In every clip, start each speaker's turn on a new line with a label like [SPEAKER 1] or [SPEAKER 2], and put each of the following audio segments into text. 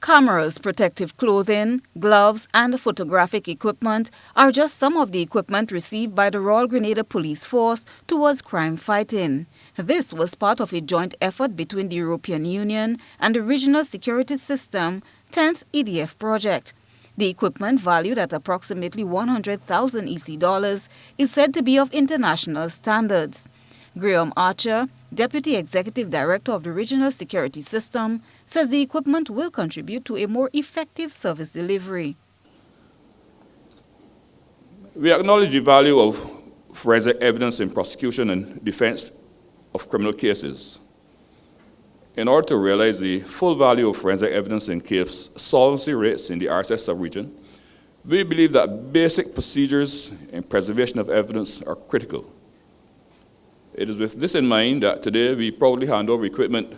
[SPEAKER 1] Cameras, protective clothing, gloves, and photographic equipment are just some of the equipment received by the Royal Grenada Police Force towards crime fighting. This was part of a joint effort between the European Union and the Regional Security System 10th EDF project. The equipment, valued at approximately 100,000 EC dollars, is said to be of international standards. Graham Archer, Deputy Executive Director of the Regional Security System, says the equipment will contribute to a more effective service delivery.
[SPEAKER 2] We acknowledge the value of forensic evidence in prosecution and defense of criminal cases. In order to realize the full value of forensic evidence in case solvency rates in the RSS sub-region, we believe that basic procedures in preservation of evidence are critical. It is with this in mind that today we proudly hand over equipment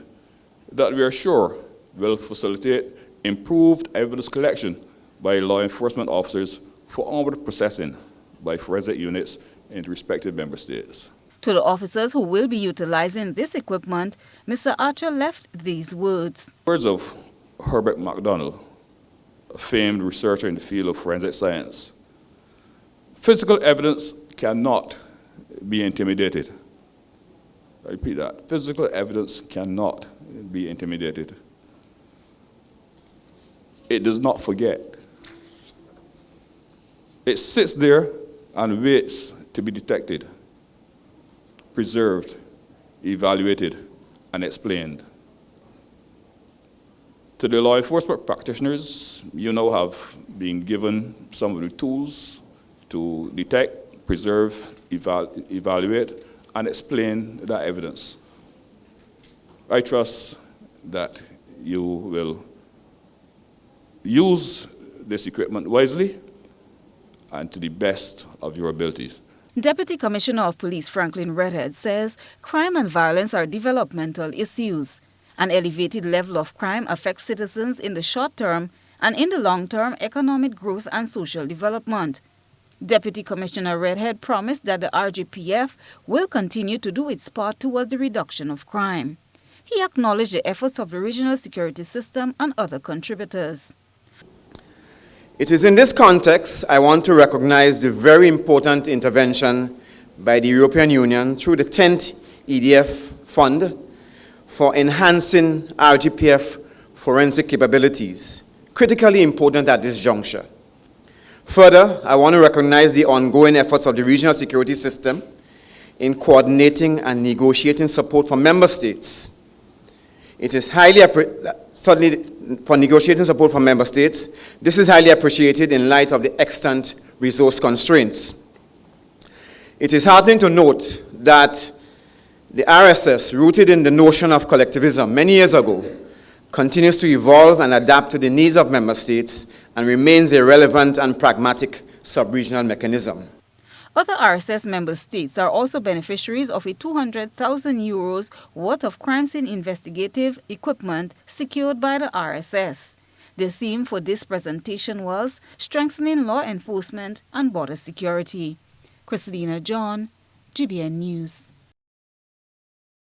[SPEAKER 2] that we are sure will facilitate improved evidence collection by law enforcement officers for onward processing by forensic units in the respective member states.
[SPEAKER 1] To the officers who will be utilizing this equipment, Mr. Archer left these words.
[SPEAKER 2] Words of Herbert MacDonald, a famed researcher in the field of forensic science. Physical evidence cannot be intimidated. I repeat that. Physical evidence cannot be intimidated. It does not forget. It sits there and waits to be detected, preserved, evaluated, and explained. To the law enforcement practitioners, you now have been given some of the tools to detect, preserve, evaluate, and explain that evidence. I trust that you will use this equipment wisely and to the best of your abilities.
[SPEAKER 1] Deputy Commissioner of Police Franklin Redhead says crime and violence are developmental issues. An elevated level of crime affects citizens in the short term and in the long term economic growth and social development. Deputy Commissioner Redhead promised that the RGPF will continue to do its part towards the reduction of crime. He acknowledged the efforts of the Regional Security System and other contributors.
[SPEAKER 3] It is in this context I want to recognize the very important intervention by the European Union through the 10th EDF Fund for enhancing RGPF forensic capabilities, critically important at this juncture. Further, I want to recognize the ongoing efforts of the Regional Security System in coordinating and negotiating support from member states. It is certainly for negotiating support from member states. This is highly appreciated in light of the extant resource constraints. It is heartening to note that the RSS, rooted in the notion of collectivism many years ago, continues to evolve and adapt to the needs of member states and remains a relevant and pragmatic sub-regional mechanism.
[SPEAKER 1] Other RSS member states are also beneficiaries of a 200,000 euros worth of crime scene investigative equipment secured by the RSS. The theme for this presentation was strengthening law enforcement and border security. Christina John, GBN News.